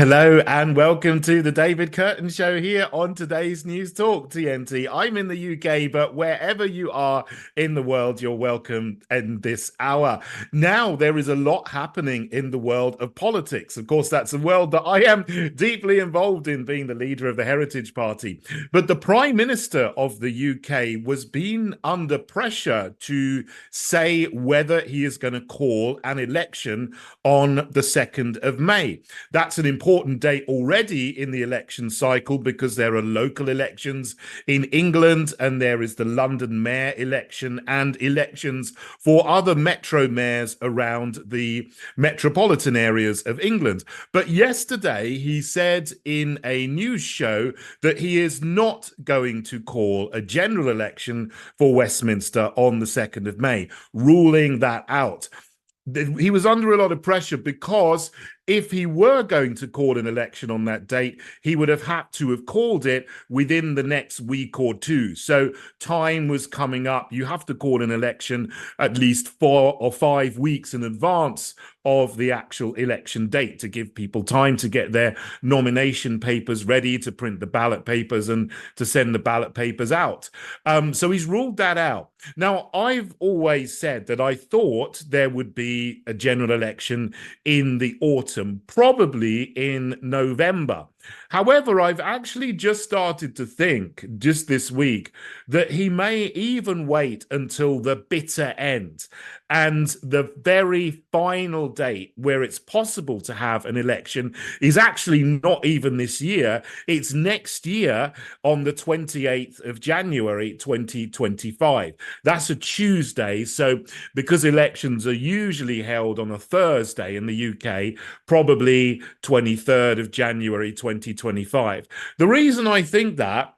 Hello and welcome to the David Kurten Show here on today's News Talk TNT. I'm in the UK, but wherever you are in the world, you're welcome in this hour. Now, there is a lot happening in the world of politics. Of course, that's a world that I am deeply involved in, being the leader of the Heritage Party. But the Prime Minister of the UK was being under pressure to say whether he is going to call an election on the 2nd of May. That's an important date already in the election cycle because there are local elections in England and there is the London mayor election and elections for other metro mayors around the metropolitan areas of England. But yesterday he said in a news show that he is not going to call a general election for Westminster on the 2nd of May, ruling that out. He was under a lot of pressure because if he were going to call an election on that date, he would have had to have called it within the next week or two. So time was coming up. You have to call an election at least 4 or 5 weeks in advance of the actual election date to give people time to get their nomination papers ready, to print the ballot papers and to send the ballot papers out. So he's ruled that out. Now, I've always said that I thought there would be a general election in the autumn, probably in November. However, I've actually just started to think just this week that he may even wait until the bitter end and the very final date where it's possible to have an election is actually not even this year. It's next year on the 28th of January, 2025. That's a Tuesday. So because elections are usually held on a Thursday in the UK, probably 23rd of January, 2025. The reason I think that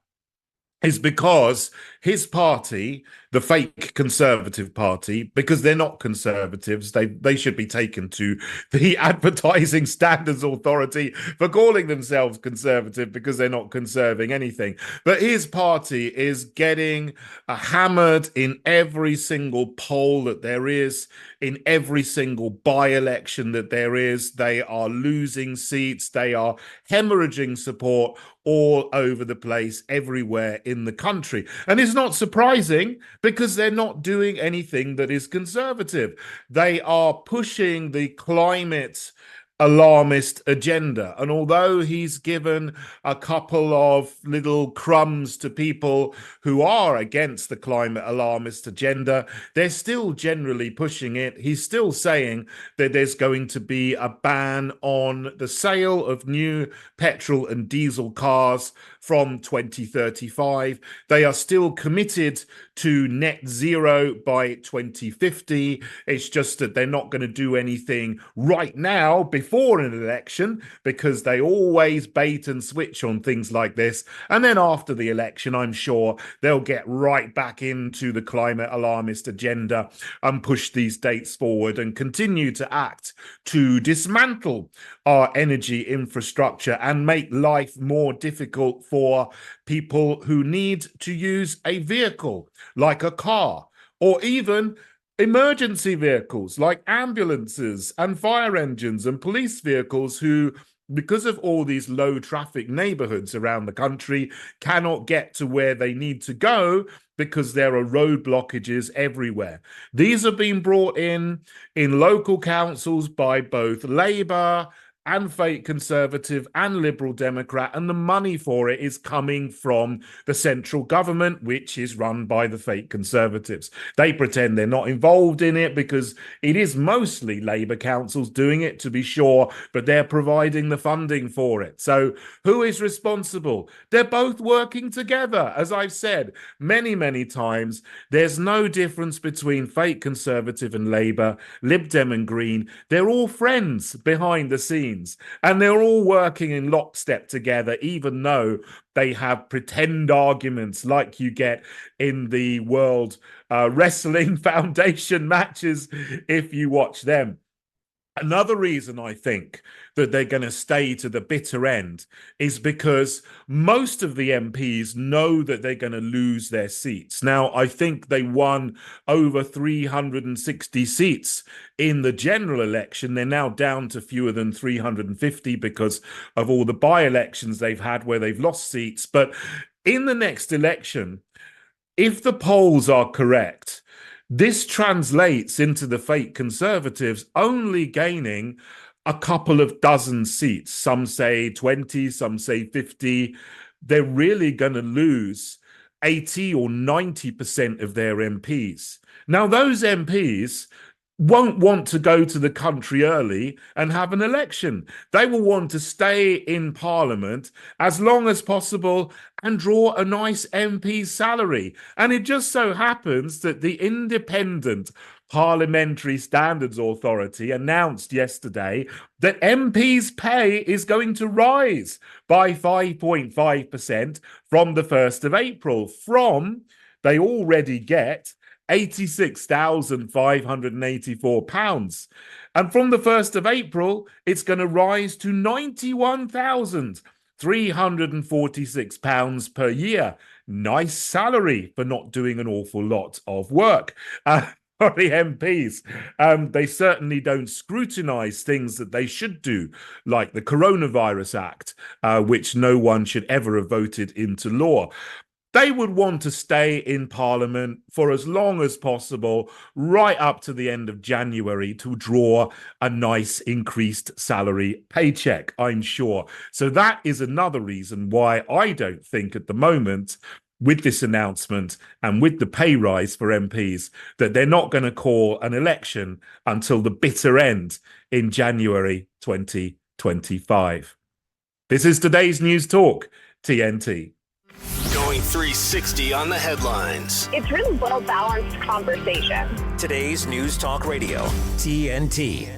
is because his party, the fake Conservative Party, because they're not Conservatives, they should be taken to the Advertising Standards Authority for calling themselves Conservative because they're not conserving anything. But his party is getting hammered in every single poll that there is, in every single by-election that there is. They are losing seats. They are hemorrhaging support all over the place, everywhere in the country. And it's not surprising because they're not doing anything that is conservative. They are pushing the climate alarmist agenda. And although he's given a couple of little crumbs to people who are against the climate alarmist agenda, they're still generally pushing it. He's still saying that there's going to be a ban on the sale of new petrol and diesel cars from 2035. They are still committed to net zero by 2050. It's just that they're not going to do anything right now before an election because they always bait and switch on things like this. And then after the election, I'm sure they'll get right back into the climate alarmist agenda and push these dates forward and continue to act to dismantle our energy infrastructure and make life more difficult for people who need to use a vehicle like a car, or even emergency vehicles like ambulances and fire engines and police vehicles who, because of all these low traffic neighborhoods around the country, cannot get to where they need to go because there are road blockages everywhere. These have been brought in local councils by both Labour and fake Conservative and Liberal Democrat, and the money for it is coming from the central government, which is run by the fake Conservatives. They pretend they're not involved in it because it is mostly Labour councils doing it, to be sure, but they're providing the funding for it. So who is responsible? They're both working together. As I've said many, many times, there's no difference between fake Conservative and Labour, Lib Dem and Green. They're all friends behind the scenes. And they're all working in lockstep together, even though they have pretend arguments like you get in the World Wrestling Foundation matches if you watch them. Another reason I think that they're going to stay to the bitter end is because most of the MPs know that they're going to lose their seats. Now, I think they won over 360 seats in the general election. They're now down to fewer than 350 because of all the by-elections they've had where they've lost seats. But in the next election, if the polls are correct, this translates into the fake Conservatives only gaining a couple of dozen seats. Some say 20, some say 50. They're really going to lose 80 or 90% of their MPs. Now, those MPs won't want to go to the country early and have an election. They will want to stay in Parliament as long as possible and draw a nice MP salary. And it just so happens that the Independent Parliamentary Standards Authority announced yesterday that MPs' pay is going to rise by 5.5% from the 1st of April, from they already get £86,584. And from the 1st of April, it's going to rise to £91,346 per year. Nice salary for not doing an awful lot of work. For the MPs. They certainly don't scrutinise things that they should do, like the Coronavirus Act, which no one should ever have voted into law. They would want to stay in Parliament for as long as possible, right up to the end of January, to draw a nice increased salary paycheck, I'm sure. So that is another reason why I don't think at the moment, with this announcement and with the pay rise for MPs, that they're not going to call an election until the bitter end in January 2025. This is today's News Talk, TNT. Going 360 on the headlines. It's really well-balanced conversation. Today's News Talk Radio, TNT.